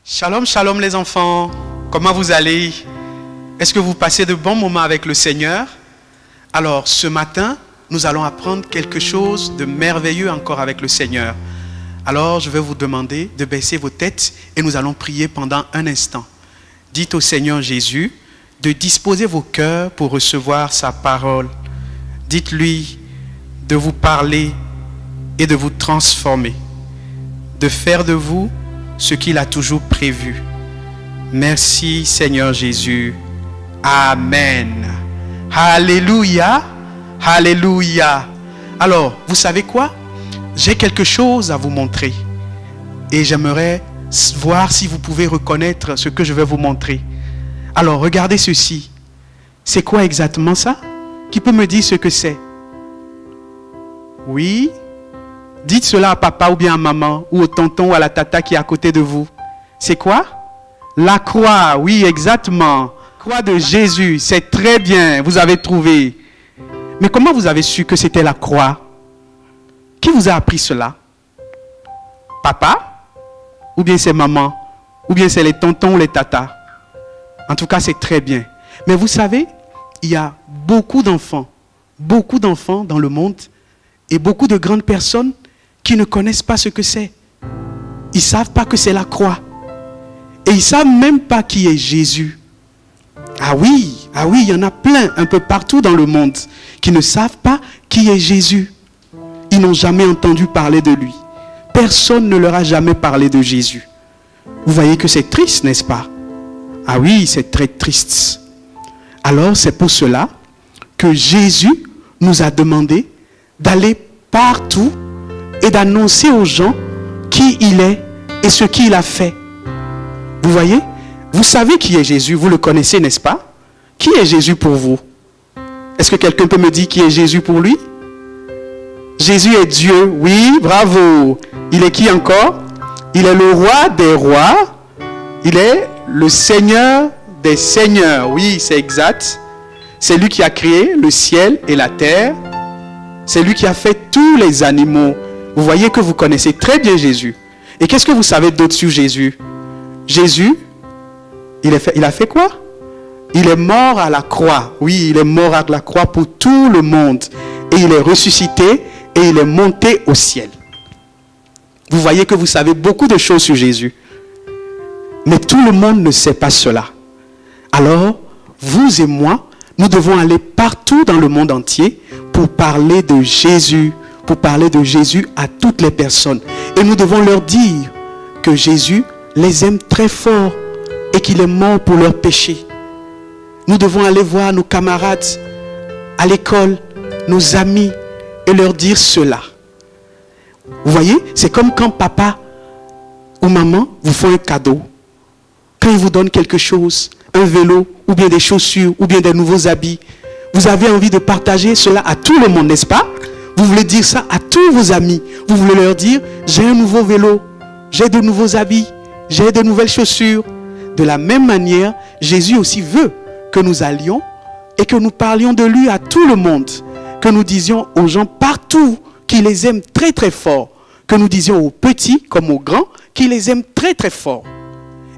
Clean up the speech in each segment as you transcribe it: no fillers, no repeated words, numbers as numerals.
Shalom, shalom les enfants. Comment vous allez? Est-ce que vous passez de bons moments avec le Seigneur? Alors, ce matin, nous allons apprendre quelque chose de merveilleux encore avec le Seigneur. Alors, je vais vous demander de baisser vos têtes et nous allons prier pendant un instant. Dites au Seigneur Jésus de disposer vos cœurs pour recevoir sa parole. Dites-lui de vous parler et de vous transformer, de faire de vous ce qu'il a toujours prévu. Merci Seigneur Jésus. Amen. Alléluia. Alléluia. Alors, vous savez quoi? J'ai quelque chose à vous montrer. Et j'aimerais voir si vous pouvez reconnaître ce que je vais vous montrer. Alors, regardez ceci. C'est quoi exactement ça? Qui peut me dire ce que c'est? Oui? Dites cela à papa ou bien à maman, ou au tonton ou à la tata qui est à côté de vous. C'est quoi? La croix, oui, exactement. Croix de Jésus, c'est très bien, vous avez trouvé. Mais comment vous avez su que c'était la croix? Qui vous a appris cela? Papa? Ou bien c'est maman? Ou bien c'est les tontons ou les tatas? En tout cas, c'est très bien. Mais vous savez, il y a beaucoup d'enfants dans le monde et beaucoup de grandes personnes qui ne connaissent pas ce que c'est. Ils ne savent pas que c'est la croix. Et ils ne savent même pas qui est Jésus. Ah oui, il y en a plein, un peu partout dans le monde, qui ne savent pas qui est Jésus. Ils n'ont jamais entendu parler de lui. Personne ne leur a jamais parlé de Jésus. Vous voyez que c'est triste, n'est-ce pas? Ah oui, c'est très triste. Alors, c'est pour cela que Jésus nous a demandé d'aller partout et d'annoncer aux gens qui il est et ce qu'il a fait. Vous voyez? Vous savez qui est Jésus, vous le connaissez, n'est-ce pas? Qui est Jésus pour vous? Est-ce que quelqu'un peut me dire qui est Jésus pour lui? Jésus est Dieu, oui, bravo. Il est qui encore? Il est le roi des rois. Il est le Seigneur des seigneurs, oui, c'est exact. C'est lui qui a créé le ciel et la terre. C'est lui qui a fait tous les animaux. Vous voyez que vous connaissez très bien Jésus. Et qu'est-ce que vous savez d'autre sur Jésus? Jésus, il a fait quoi? Il est mort à la croix. Oui, il est mort à la croix pour tout le monde. Et il est ressuscité et il est monté au ciel. Vous voyez que vous savez beaucoup de choses sur Jésus. Mais tout le monde ne sait pas cela. Alors, vous et moi, nous devons aller partout dans le monde entier pour parler de Jésus. Pour parler de Jésus à toutes les personnes. Et nous devons leur dire que Jésus les aime très fort et qu'il est mort pour leurs péchés. Nous devons aller voir nos camarades à l'école, nos amis, et leur dire cela. Vous voyez, c'est comme quand papa ou maman vous font un cadeau. Quand ils vous donnent quelque chose, un vélo, ou bien des chaussures, ou bien des nouveaux habits, vous avez envie de partager cela à tout le monde, n'est-ce pas? Vous voulez dire ça à tous vos amis. Vous voulez leur dire, j'ai un nouveau vélo, j'ai de nouveaux habits, j'ai de nouvelles chaussures. De la même manière, Jésus aussi veut que nous allions et que nous parlions de lui à tout le monde. Que nous disions aux gens partout qu'il les aime très très fort. Que nous disions aux petits comme aux grands qu'il les aime très très fort.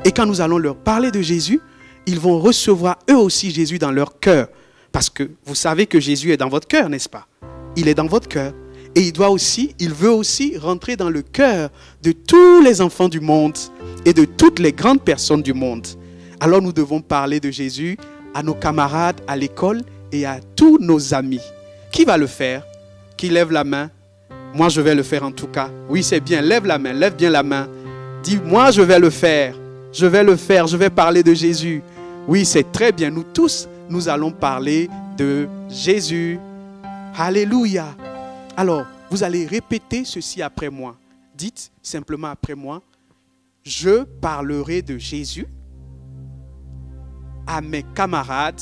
Et quand nous allons leur parler de Jésus, ils vont recevoir eux aussi Jésus dans leur cœur. Parce que vous savez que Jésus est dans votre cœur, n'est-ce pas? Il est dans votre cœur. Et il veut aussi rentrer dans le cœur de tous les enfants du monde et de toutes les grandes personnes du monde. Alors nous devons parler de Jésus à nos camarades à l'école et à tous nos amis. Qui va le faire? Qui lève la main? Moi je vais le faire en tout cas. Oui, c'est bien, lève la main, lève bien la main. Dis, moi je vais le faire. Je vais le faire, je vais parler de Jésus. Oui, c'est très bien. Nous tous, nous allons parler de Jésus. Alléluia. Alors, vous allez répéter ceci après moi. Dites simplement après moi, je parlerai de Jésus à mes camarades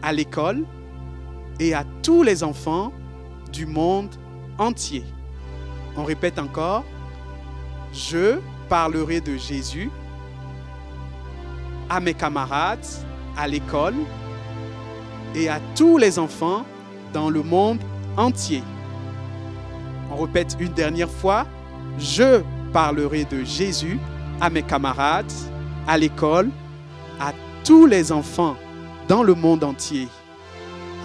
à l'école et à tous les enfants du monde entier. On répète encore. Je parlerai de Jésus à mes camarades à l'école et à tous les enfants dans le monde entier. On répète une dernière fois. Je parlerai de Jésus à mes camarades à l'école, à tous les enfants dans le monde entier.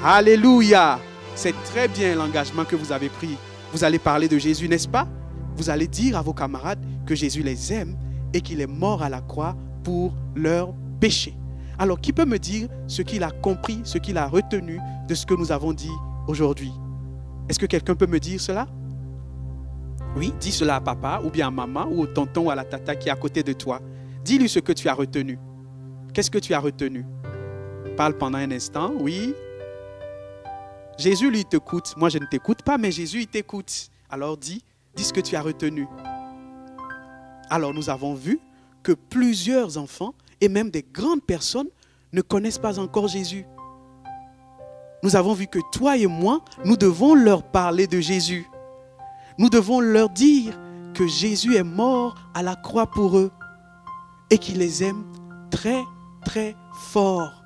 Alléluia! C'est très bien l'engagement que vous avez pris. Vous allez parler de Jésus, n'est-ce pas? Vous allez dire à vos camarades que Jésus les aime et qu'il est mort à la croix pour leurs péchés. Alors, qui peut me dire ce qu'il a compris, ce qu'il a retenu de ce que nous avons dit aujourd'hui? Est-ce que quelqu'un peut me dire cela? Oui, dis cela à papa ou bien à maman ou au tonton ou à la tata qui est à côté de toi. Dis-lui ce que tu as retenu. Qu'est-ce que tu as retenu? Parle pendant un instant, oui. Jésus, lui, t'écoute. Moi, je ne t'écoute pas, mais Jésus, il t'écoute. Alors, dis ce que tu as retenu. Alors, nous avons vu que plusieurs enfants et même des grandes personnes ne connaissent pas encore Jésus. Nous avons vu que toi et moi, nous devons leur parler de Jésus. Nous devons leur dire que Jésus est mort à la croix pour eux et qu'il les aime très, très fort.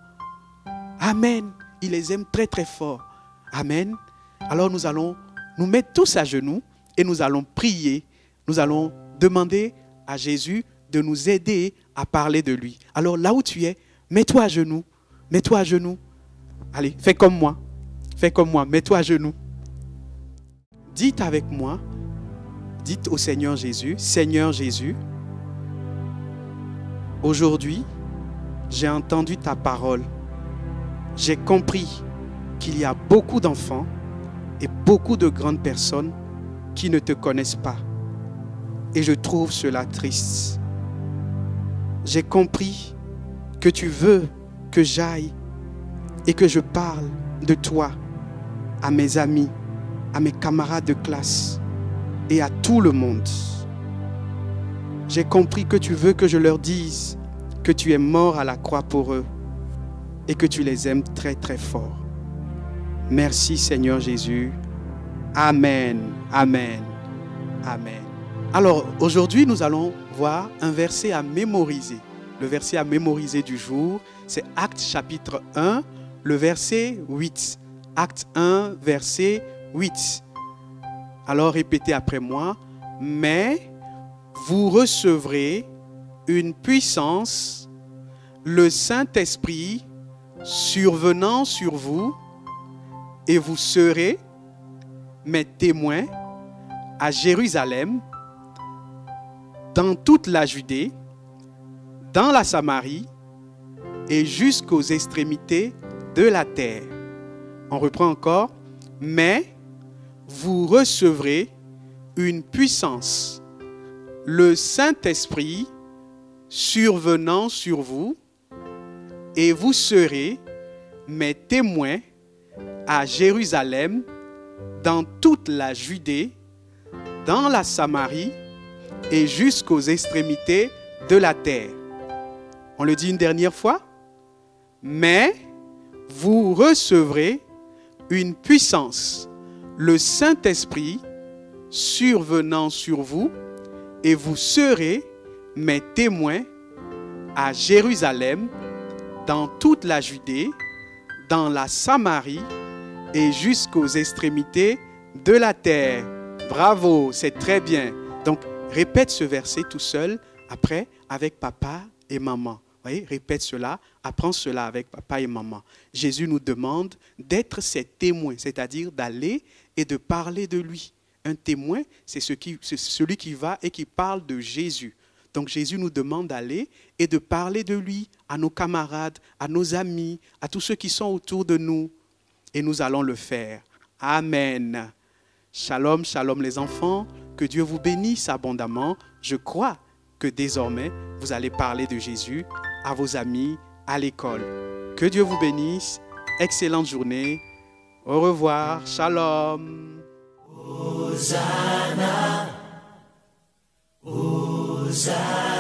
Amen. Il les aime très, très fort. Amen. Alors nous allons nous mettre tous à genoux et nous allons prier. Nous allons demander à Jésus de nous aider à parler de lui. Alors là où tu es, mets-toi à genoux. Mets-toi à genoux. Allez, fais comme moi. Fais comme moi. Mets-toi à genoux. Dites avec moi. Dites au Seigneur Jésus. Seigneur Jésus, aujourd'hui, j'ai entendu ta parole. J'ai compris qu'il y a beaucoup d'enfants et beaucoup de grandes personnes qui ne te connaissent pas. Et je trouve cela triste. J'ai compris que tu veux que j'aille et que je parle de toi à mes amis, à mes camarades de classe et à tout le monde. J'ai compris que tu veux que je leur dise que tu es mort à la croix pour eux et que tu les aimes très très fort. Merci Seigneur Jésus. Amen, amen, amen. Alors aujourd'hui nous allons voir un verset à mémoriser. Le verset à mémoriser du jour, c'est Actes chapitre 1, le verset 8. Actes 1, verset 8. Alors répétez après moi. Mais vous recevrez une puissance, le Saint-Esprit survenant sur vous, et vous serez mes témoins à Jérusalem, dans toute la Judée, dans la Samarie et jusqu'aux extrémités de la terre. On reprend encore. Mais vous recevrez une puissance, le Saint-Esprit survenant sur vous, et vous serez mes témoins à Jérusalem, dans toute la Judée, dans la Samarie et jusqu'aux extrémités de la terre. On le dit une dernière fois. Mais vous recevrez une puissance, le Saint-Esprit survenant sur vous, et vous serez mes témoins à Jérusalem, dans toute la Judée, dans la Samarie et jusqu'aux extrémités de la terre. Bravo, c'est très bien. Donc, répète ce verset tout seul, après, avec papa et maman. Voyez, répète cela, apprends cela avec papa et maman. Jésus nous demande d'être ses témoins, c'est-à-dire d'aller et de parler de lui. Un témoin, c'est celui qui va et qui parle de Jésus. Donc Jésus nous demande d'aller et de parler de lui à nos camarades, à nos amis, à tous ceux qui sont autour de nous. Et nous allons le faire. Amen. Shalom, shalom les enfants. Que Dieu vous bénisse abondamment. Je crois que désormais, vous allez parler de Jésus à vos amis, à l'école. Que Dieu vous bénisse. Excellente journée. Au revoir. Shalom. Hosanna. Hosanna.